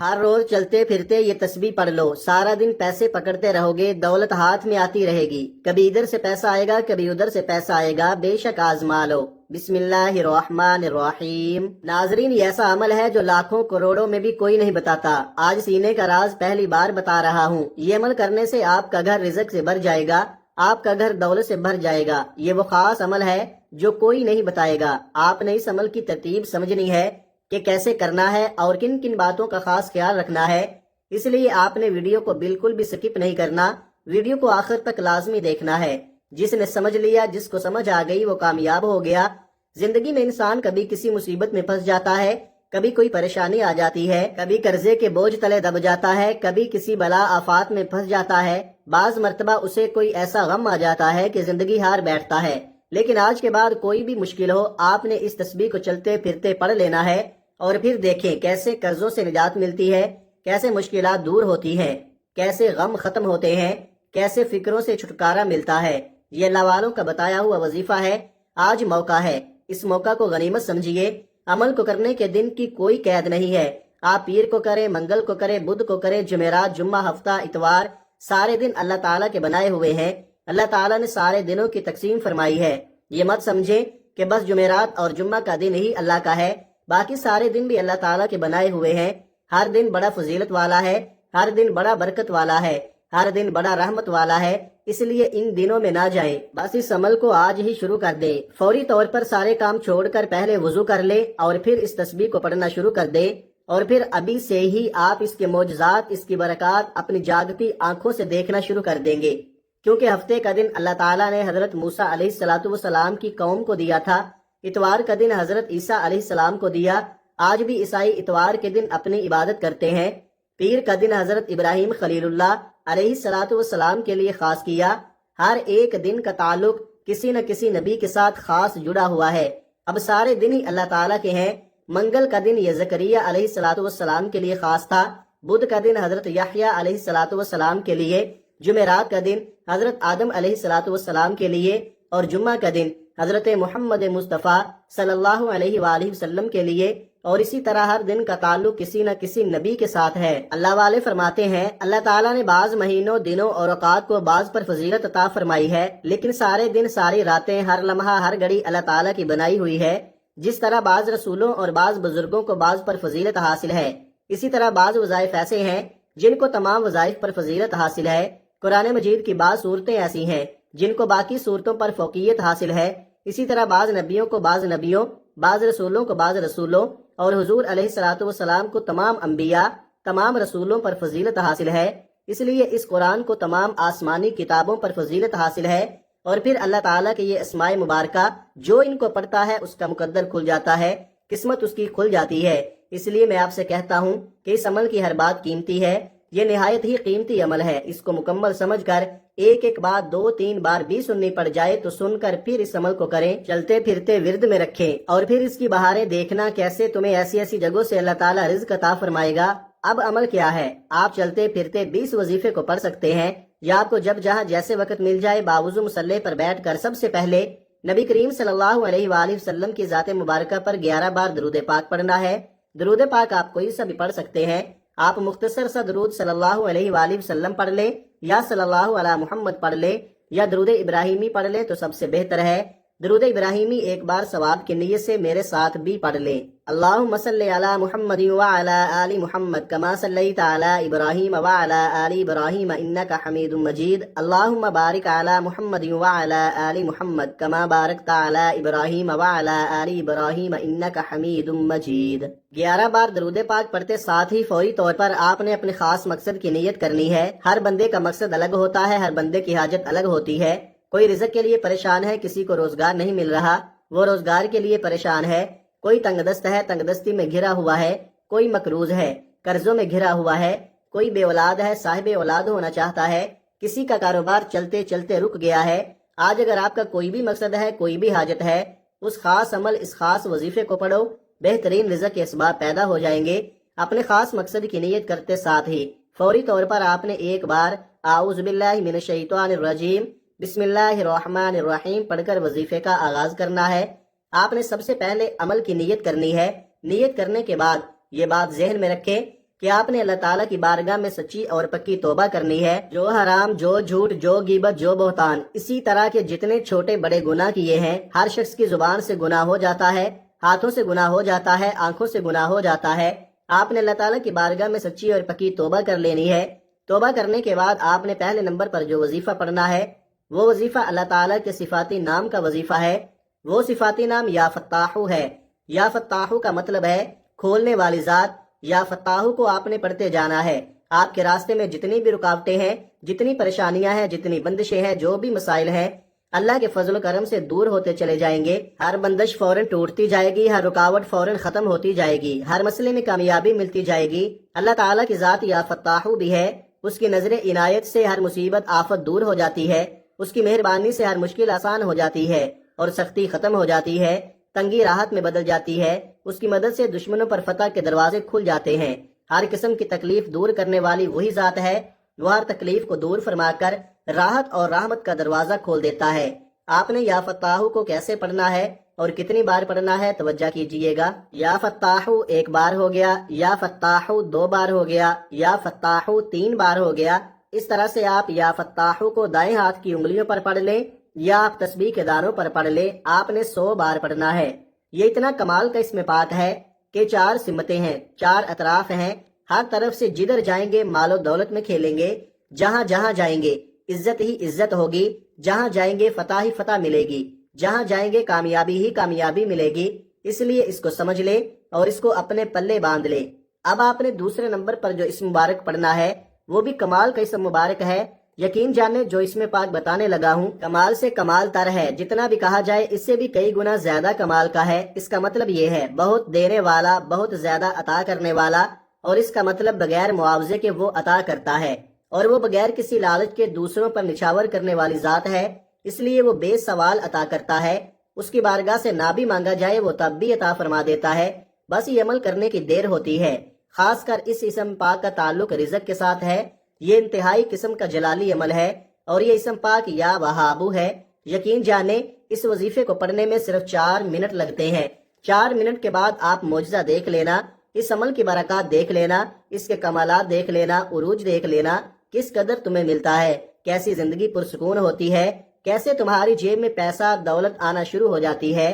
ہر روز چلتے پھرتے یہ تسبیح پڑھ لو، سارا دن پیسے پکڑتے رہو گے، دولت ہاتھ میں آتی رہے گی، کبھی ادھر سے پیسہ آئے گا کبھی ادھر سے پیسہ آئے گا، بے شک آزما لو۔ بسم اللہ الرحمن الرحیم۔ ناظرین، یہ ایسا عمل ہے جو لاکھوں کروڑوں میں بھی کوئی نہیں بتاتا، آج سینے کا راز پہلی بار بتا رہا ہوں۔ یہ عمل کرنے سے آپ کا گھر رزق سے بھر جائے گا، آپ کا گھر دولت سے بھر جائے گا۔ یہ وہ خاص عمل ہے جو کوئی نہیں بتائے گا۔ آپ نے اس عمل کی ترتیب سمجھنی ہے کہ کیسے کرنا ہے اور کن کن باتوں کا خاص خیال رکھنا ہے، اس لیے آپ نے ویڈیو کو بالکل بھی سکپ نہیں کرنا، ویڈیو کو آخر تک لازمی دیکھنا ہے۔ جس نے سمجھ لیا، جس کو سمجھ آ گئی، وہ کامیاب ہو گیا۔ زندگی میں انسان کبھی کسی مصیبت میں پھنس جاتا ہے، کبھی کوئی پریشانی آ جاتی ہے، کبھی قرضے کے بوجھ تلے دب جاتا ہے، کبھی کسی بلا آفات میں پھنس جاتا ہے، بعض مرتبہ اسے کوئی ایسا غم آ جاتا ہے کہ زندگی ہار بیٹھتا ہے۔ لیکن آج کے بعد کوئی بھی مشکل ہو، آپ نے اس تسبیح کو چلتے پھرتے پڑھ لینا ہے، اور پھر دیکھیں کیسے قرضوں سے نجات ملتی ہے، کیسے مشکلات دور ہوتی ہیں، کیسے غم ختم ہوتے ہیں، کیسے فکروں سے چھٹکارا ملتا ہے۔ یہ اللہ والوں کا بتایا ہوا وظیفہ ہے۔ آج موقع ہے، اس موقع کو غنیمت سمجھیے۔ عمل کو کرنے کے دن کی کوئی قید نہیں ہے، آپ پیر کو کریں، منگل کو کریں، بدھ کو کریں، جمعرات، جمعہ، ہفتہ، اتوار، سارے دن اللہ تعالیٰ کے بنائے ہوئے ہیں۔ اللہ تعالیٰ نے سارے دنوں کی تقسیم فرمائی ہے۔ یہ مت سمجھیں کہ بس جمعرات اور جمعہ کا دن ہی اللہ کا ہے، باقی سارے دن بھی اللہ تعالیٰ کے بنائے ہوئے ہیں۔ ہر دن بڑا فضیلت والا ہے، ہر دن بڑا برکت والا ہے، ہر دن بڑا رحمت والا ہے، اس لیے ان دنوں میں نہ جائیں، بس اس عمل کو آج ہی شروع کر دیں۔ فوری طور پر سارے کام چھوڑ کر پہلے وضو کر لے اور پھر اس تسبیح کو پڑھنا شروع کر دے، اور پھر ابھی سے ہی آپ اس کے معجزات، اس کی برکات اپنی جاگتی آنکھوں سے دیکھنا شروع کر دیں گے، کیونکہ ہفتے کا دن اللہ تعالیٰ نے حضرت موسیٰ علیہ السلام کی قوم کو دیا تھا، اتوار کا دن حضرت عیسیٰ علیہ السلام کو دیا۔ آج بھی عیسائی اتوار کے دن اپنی عبادت کرتے ہیں۔ پیر کا دن حضرت ابراہیم خلیل اللہ علیہ السلام کے لیے خاص کیا۔ ہر ایک دن کا تعلق کسی نہ کسی نبی کے ساتھ خاص جڑا ہوا ہے۔ اب سارے دن ہی اللہ تعالیٰ کے ہیں۔ منگل کا دن یہ زکریا علیہ السلام کے لیے خاص تھا، بدھ کا دن حضرت یحییٰ علیہ السلام کے لیے، جمعرات کا دن حضرت آدم علیہ السلام کے لیے، اور جمعہ کا دن حضرت محمد مصطفیٰ صلی اللہ علیہ وآلہ وسلم کے لیے، اور اسی طرح ہر دن کا تعلق کسی نہ کسی نبی کے ساتھ ہے۔ اللہ والے فرماتے ہیں، اللہ تعالیٰ نے بعض مہینوں، دنوں اور اوقات کو بعض پر فضیلت عطا فرمائی ہے، لیکن سارے دن، ساری راتیں، ہر لمحہ، ہر گھڑی اللہ تعالیٰ کی بنائی ہوئی ہے۔ جس طرح بعض رسولوں اور بعض بزرگوں کو بعض پر فضیلت حاصل ہے، اسی طرح بعض وظائف ایسے ہیں جن کو تمام وظائف پر فضیلت حاصل ہے۔ قرآن مجید کی بعض صورتیں ایسی ہیں جن کو باقی صورتوں پر فوقیت حاصل ہے، اسی طرح بعض نبیوں کو بعض نبیوں، بعض رسولوں کو بعض رسولوں، اور حضور علیہ السلام کو تمام انبیاء، تمام رسولوں پر فضیلت حاصل ہے۔ اس لیے اس قرآن کو تمام آسمانی کتابوں پر فضیلت حاصل ہے، اور پھر اللہ تعالیٰ کے یہ اسماء مبارکہ جو ان کو پڑھتا ہے اس کا مقدر کھل جاتا ہے، قسمت اس کی کھل جاتی ہے۔ اس لیے میں آپ سے کہتا ہوں کہ اس عمل کی ہر بات قیمتی ہے، یہ نہایت ہی قیمتی عمل ہے۔ اس کو مکمل سمجھ کر ایک ایک بات 2-3 بار بھی سننی پڑ جائے تو سن کر پھر اس عمل کو کریں، چلتے پھرتے ورد میں رکھیں، اور پھر اس کی بہاریں دیکھنا کیسے تمہیں ایسی ایسی جگہوں سے اللہ تعالیٰ رزق عطا فرمائے گا۔ اب عمل کیا ہے؟ آپ چلتے پھرتے 20 وظیفے کو پڑھ سکتے ہیں، یا آپ کو جب جہاں جیسے وقت مل جائے باوضو مصلی پر بیٹھ کر سب سے پہلے نبی کریم صلی اللہ علیہ وآلہ وسلم کی ذات مبارکہ پر 11 بار درود پاک پڑھنا ہے۔ درود پاک آپ کوئی سا بھی پڑھ سکتے ہیں، آپ مختصر سا درود صلی اللہ علیہ وآلہ وسلم پڑھ لیں، یا صلی اللہ علی محمد پڑھ لیں، یا درود ابراہیمی پڑھ لیں تو سب سے بہتر ہے۔ درود ابراہیمی ایک بار ثواب کی نیت سے میرے ساتھ بھی پڑھ لیں۔ اللہم صلی علی محمد وعلی آل محمد کما صلیت علی ابراہیم وعلی آل ابراہیم انک حمید مجید۔ اللہم بارک علی محمد وعلی آل محمد کما بارکت علی ابراہیم وعلی آل ابراہیم انک حمید مجید۔ 11 بار درود پاک پڑھتے ساتھ ہی فوری طور پر آپ نے اپنے خاص مقصد کی نیت کرنی ہے۔ ہر بندے کا مقصد الگ ہوتا ہے، ہر بندے کی حاجت الگ ہوتی ہے۔ کوئی رزق کے لیے پریشان ہے، کسی کو روزگار نہیں مل رہا، وہ روزگار کے لیے پریشان ہے۔ کوئی تنگ دست ہے، تنگ دستی میں گھرا ہوا ہے۔ کوئی مقروض ہے، قرضوں میں گھرا ہوا ہے۔ کوئی بے اولاد ہے، صاحب اولاد ہونا چاہتا ہے۔ کسی کا کاروبار چلتے چلتے رک گیا ہے۔ آج اگر آپ کا کوئی بھی مقصد ہے، کوئی بھی حاجت ہے، اس خاص عمل، اس خاص وظیفے کو پڑھو، بہترین رزق کے اسباب پیدا ہو جائیں گے۔ اپنے خاص مقصد کی نیت کرتے ساتھ ہی فوری طور پر آپ نے ایک بار اعوذ باللہ من الشیطان الرجیم بسم اللہ الرحمن الرحیم پڑھ کر وظیفے کا آغاز کرنا ہے۔ آپ نے سب سے پہلے عمل کی نیت کرنی ہے۔ نیت کرنے کے بعد یہ بات ذہن میں رکھیں کہ آپ نے اللہ تعالیٰ کی بارگاہ میں سچی اور پکی توبہ کرنی ہے۔ جو حرام، جو جھوٹ، جو غیبت، جو بہتان، اسی طرح کے جتنے چھوٹے بڑے گناہ کیے ہیں، ہر شخص کی زبان سے گناہ ہو جاتا ہے، ہاتھوں سے گناہ ہو جاتا ہے، آنکھوں سے گناہ ہو جاتا ہے۔ آپ نے اللہ تعالیٰ کی بارگاہ میں سچی اور پکی توبہ کر لینی ہے۔ توبہ کرنے کے بعد آپ نے پہلے نمبر پر جو وظیفہ پڑھنا ہے وہ وظیفہ اللہ تعالیٰ کے صفاتی نام کا وظیفہ ہے۔ وہ صفاتی نام یا فتاحو ہے۔ یا فتاحو کا مطلب ہے کھولنے والی ذات۔ یا فتاحو کو آپ نے پڑھتے جانا ہے۔ آپ کے راستے میں جتنی بھی رکاوٹیں ہیں، جتنی پریشانیاں ہیں، جتنی بندشیں ہیں، جو بھی مسائل ہیں، اللہ کے فضل و کرم سے دور ہوتے چلے جائیں گے۔ ہر بندش فوراً ٹوٹتی جائے گی، ہر رکاوٹ فوراً ختم ہوتی جائے گی، ہر مسئلے میں کامیابی ملتی جائے گی۔ اللہ تعالیٰ کی ذات یا فتاحو بھی ہے۔ اس کی نظر عنایت سے ہر مصیبت آفت دور ہو جاتی ہے۔ اس کی مہربانی سے ہر مشکل آسان ہو جاتی ہے اور سختی ختم ہو جاتی ہے، تنگی راحت میں بدل جاتی ہے۔ اس کی مدد سے دشمنوں پر فتح کے دروازے کھل جاتے ہیں۔ ہر قسم کی تکلیف دور کرنے والی وہی ذات ہے۔ وہ ہر تکلیف کو دور فرما کر راحت اور رحمت کا دروازہ کھول دیتا ہے۔ آپ نے یا فتاحو کو کیسے پڑھنا ہے اور کتنی بار پڑھنا ہے توجہ کیجئے گا۔ یا فتاحو 1 بار ہو گیا، یا فتاحو 2 بار ہو گیا، یا فتاحو 3 بار ہو گیا۔ اس طرح سے آپ یا فتاحو کو دائیں ہاتھ کی انگلیوں پر پڑھ لیں یا آپ تسبیح کے دانوں پر پڑھ لیں۔ آپ نے 100 بار پڑھنا ہے۔ یہ اتنا کمال کا اسم پاک ہے کہ 4 سمتیں ہیں، 4 اطراف ہیں۔ ہر طرف سے جدھر جائیں گے مال و دولت میں کھیلیں گے، جہاں جہاں جائیں گے عزت ہی عزت ہوگی، جہاں جائیں گے فتح ہی فتح ملے گی، جہاں جائیں گے کامیابی ہی کامیابی ملے گی۔ اس لیے اس کو سمجھ لے اور اس کو اپنے پلے باندھ لے۔ اب آپ نے دوسرے نمبر پر جو اسم مبارک پڑھنا ہے وہ بھی کمال کا اسم مبارک ہے۔ یقین جانے جو اسم پاک بتانے لگا ہوں کمال سے کمال تر ہے۔ جتنا بھی کہا جائے اس سے بھی کئی گنا زیادہ کمال کا ہے۔ اس کا مطلب یہ ہے بہت دینے والا، بہت زیادہ عطا کرنے والا، اور اس کا مطلب بغیر معاوضے کے وہ عطا کرتا ہے، اور وہ بغیر کسی لالچ کے دوسروں پر نچھاور کرنے والی ذات ہے۔ اس لیے وہ بے سوال عطا کرتا ہے۔ اس کی بارگاہ سے نہ بھی مانگا جائے وہ تب بھی عطا فرما دیتا ہے، بس یہ عمل کرنے کی دیر ہوتی ہے۔ خاص کر اس اسم پاک کا تعلق رزق کے ساتھ ہے۔ یہ انتہائی قسم کا جلالی عمل ہے، اور یہ اسم پاک یا وہابو ہے۔ یقین جانے اس وظیفے کو پڑھنے میں صرف 4 منٹ لگتے ہیں۔ 4 منٹ کے بعد آپ معجزہ دیکھ لینا، اس عمل کی برکات دیکھ لینا، اس کے کمالات دیکھ لینا، عروج دیکھ لینا، کس قدر تمہیں ملتا ہے، کیسی زندگی پرسکون ہوتی ہے، کیسے تمہاری جیب میں پیسہ دولت آنا شروع ہو جاتی ہے۔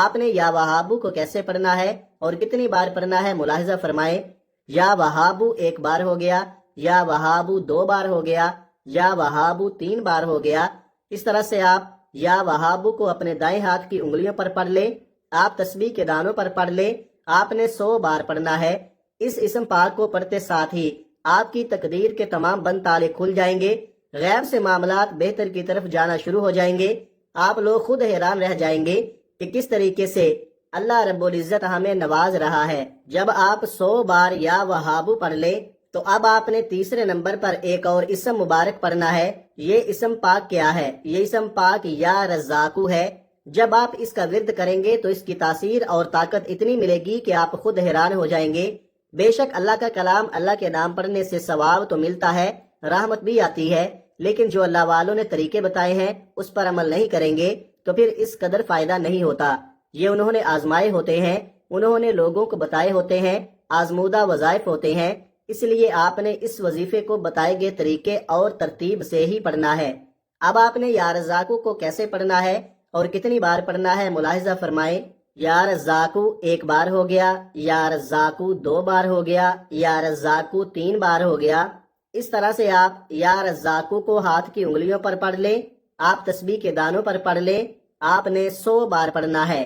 آپ نے یا وہابو کو کیسے پڑھنا ہے اور کتنی بار پڑھنا ہے ملاحظہ فرمائیں۔ یا وہابو 1 بار ہو گیا، یا وہابو 2 بار ہو گیا، یا وہابو 3 بار ہو گیا۔ اس طرح سے آپ یا وہابو کو اپنے دائیں ہاتھ کی انگلیوں پر پڑھ لیں، آپ تسبیح کے دانوں پر پڑھ لیں۔ آپ نے 100 بار پڑھنا ہے۔ اس اسم پاک کو پڑھتے ساتھ ہی آپ کی تقدیر کے تمام بند تالے کھل جائیں گے، غیب سے معاملات بہتر کی طرف جانا شروع ہو جائیں گے۔ آپ لوگ خود حیران رہ جائیں گے کہ کس طریقے سے اللہ رب العزت ہمیں نواز رہا ہے۔ جب آپ 100 بار یا وہابو پڑھ لیں تو اب آپ نے تیسرے نمبر پر ایک اور اسم مبارک پڑھنا ہے۔ یہ اسم پاک کیا ہے؟ یہ اسم پاک یا رزاقو ہے۔ جب آپ اس کا ورد کریں گے تو اس کی تاثیر اور طاقت اتنی ملے گی کہ آپ خود حیران ہو جائیں گے۔ بے شک اللہ کا کلام، اللہ کے نام پڑھنے سے ثواب تو ملتا ہے، رحمت بھی آتی ہے، لیکن جو اللہ والوں نے طریقے بتائے ہیں اس پر عمل نہیں کریں گے تو پھر اس قدر فائدہ نہیں ہوتا۔ یہ انہوں نے آزمائے ہوتے ہیں، انہوں نے لوگوں کو بتائے ہوتے ہیں، آزمودہ وظائف ہوتے ہیں۔ اس لیے آپ نے اس وظیفے کو بتائے گئے طریقے اور ترتیب سے ہی پڑھنا ہے۔ اب آپ نے یا رزاقو کو کیسے پڑھنا ہے اور کتنی بار پڑھنا ہے ملاحظہ فرمائیں۔ یا رزاقو 1 بار ہو گیا، یا رزاقو 2 بار ہو گیا، یا رزاقو 3 بار ہو گیا۔ اس طرح سے آپ یا رزاقو کو ہاتھ کی انگلیوں پر پڑھ لیں، آپ تسبیح کے دانوں پر پڑھ لیں۔ آپ نے 100 بار پڑھنا ہے۔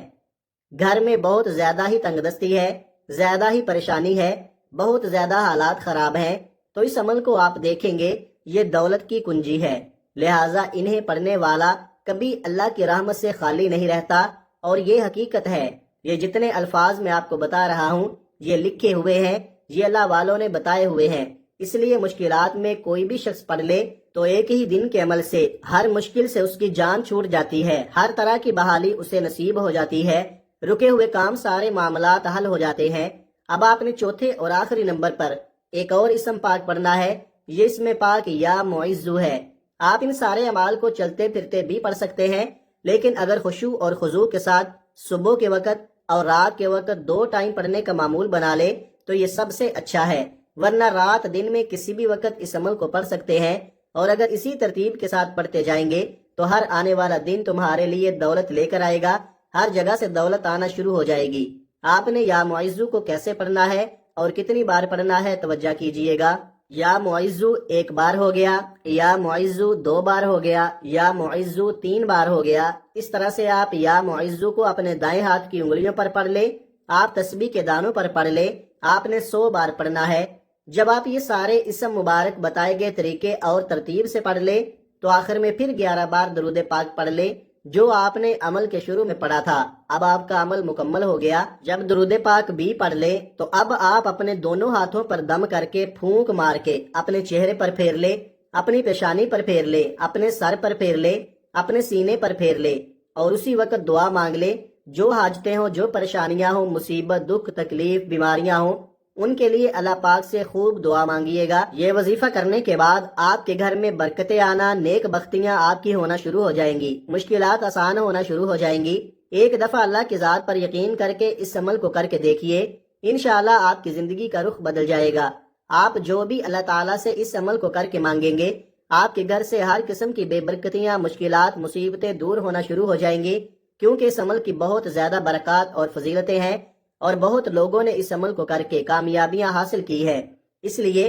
گھر میں بہت زیادہ ہی تنگ دستی ہے، زیادہ ہی پریشانی ہے، بہت زیادہ حالات خراب ہیں، تو اس عمل کو آپ دیکھیں گے یہ دولت کی کنجی ہے۔ لہٰذا انہیں پڑھنے والا کبھی اللہ کی رحمت سے خالی نہیں رہتا، اور یہ حقیقت ہے۔ یہ جتنے الفاظ میں آپ کو بتا رہا ہوں یہ لکھے ہوئے ہیں، یہ اللہ والوں نے بتائے ہوئے ہیں۔ اس لیے مشکلات میں کوئی بھی شخص پڑھ لے تو ایک ہی دن کے عمل سے ہر مشکل سے اس کی جان چھوٹ جاتی ہے، ہر طرح کی بحالی اسے نصیب ہو جاتی ہے، رکے ہوئے کام سارے معاملات حل ہو جاتے ہیں۔ اب آپ نے چوتھے اور آخری نمبر پر ایک اور اسم پاک پڑھنا ہے۔ یہ اسم پاک یا معزو ہے۔ آپ ان سارے اعمال کو چلتے پھرتے بھی پڑھ سکتے ہیں، لیکن اگر خشوع اور خضوع کے ساتھ صبح کے وقت اور رات کے وقت 2 ٹائم پڑھنے کا معمول بنا لے تو یہ سب سے اچھا ہے۔ ورنہ رات دن میں کسی بھی وقت اس عمل کو پڑھ سکتے ہیں، اور اگر اسی ترتیب کے ساتھ پڑھتے جائیں گے تو ہر آنے والا دن تمہارے لیے دولت لے کر آئے گا، ہر جگہ سے دولت آنا شروع ہو جائے گی۔ آپ نے یا معزو کو کیسے پڑھنا ہے اور کتنی بار پڑھنا ہے توجہ کیجئے گا۔ یا معزو 1 بار ہو گیا، یا معزو 2 بار ہو گیا، یا معزو 3 بار ہو گیا۔ اس طرح سے آپ یا معزو کو اپنے دائیں ہاتھ کی انگلیوں پر پڑھ لیں، آپ تسبیح کے دانوں پر پڑھ لیں، آپ نے 100 بار پڑھنا ہے۔ جب آپ یہ سارے اسم مبارک بتائے گئے طریقے اور ترتیب سے پڑھ لیں تو آخر میں پھر 11 بار درود پاک پڑھ لیں جو آپ نے عمل کے شروع میں پڑھا تھا۔ اب آپ کا عمل مکمل ہو گیا۔ جب درود پاک بھی پڑھ لیں تو اب آپ اپنے دونوں ہاتھوں پر دم کر کے پھونک مار کے اپنے چہرے پر پھیر لیں، اپنی پیشانی پر پھیر لیں، اپنے سر پر پھیر لیں، اپنے سینے پر پھیر لیں، اور اسی وقت دعا مانگ لیں۔ جو حاجتیں ہوں، جو پریشانیاں ہوں، مصیبت، دکھ، تکلیف، بیماریاں ہوں، ان کے لیے اللہ پاک سے خوب دعا مانگیے گا۔ یہ وظیفہ کرنے کے بعد آپ کے گھر میں برکتیں آنا، نیک بختیاں آپ کی ہونا شروع ہو جائیں گی، مشکلات آسان ہونا شروع ہو جائیں گی۔ ایک دفعہ اللہ کی ذات پر یقین کر کے اس عمل کو کر کے دیکھیے، انشاءاللہ آپ کی زندگی کا رخ بدل جائے گا۔ آپ جو بھی اللہ تعالیٰ سے اس عمل کو کر کے مانگیں گے، آپ کے گھر سے ہر قسم کی بے برکتیاں، مشکلات، مصیبتیں دور ہونا شروع ہو جائیں گی، کیونکہ اس عمل کی بہت زیادہ برکات اور فضیلتیں ہیں، اور بہت لوگوں نے اس عمل کو کر کے کامیابیاں حاصل کی ہے۔ اس لیے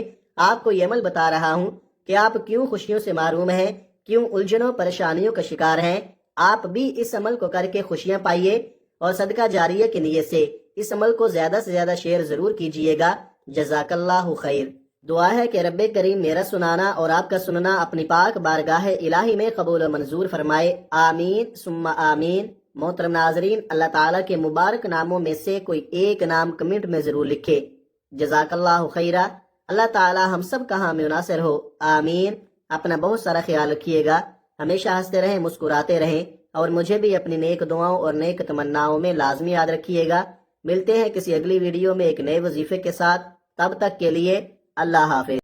آپ کو یہ عمل بتا رہا ہوں کہ آپ کیوں خوشیوں سے محروم ہیں، کیوں الجھنوں پریشانیوں کا شکار ہیں۔ آپ بھی اس عمل کو کر کے خوشیاں پائیے، اور صدقہ جاریہ کی نیت سے اس عمل کو زیادہ سے زیادہ شیئر ضرور کیجئے گا۔ جزاک اللہ خیر۔ دعا ہے کہ رب کریم میرا سنانا اور آپ کا سننا اپنی پاک بارگاہ الہی میں قبول و منظور فرمائے، آمین ثم آمین۔ محترم ناظرین، اللہ تعالیٰ کے مبارک ناموں میں سے کوئی ایک نام کمنٹ میں ضرور لکھے۔ جزاک اللہ خیرہ۔ اللہ تعالیٰ ہم سب کا حامی و ناصر ہو، آمین۔ اپنا بہت سارا خیال رکھیے گا، ہمیشہ ہنستے رہیں، مسکراتے رہیں، اور مجھے بھی اپنی نیک دعاؤں اور نیک تمناؤں میں لازمی یاد رکھیے گا۔ ملتے ہیں کسی اگلی ویڈیو میں ایک نئے وظیفے کے ساتھ، تب تک کے لیے اللہ حافظ۔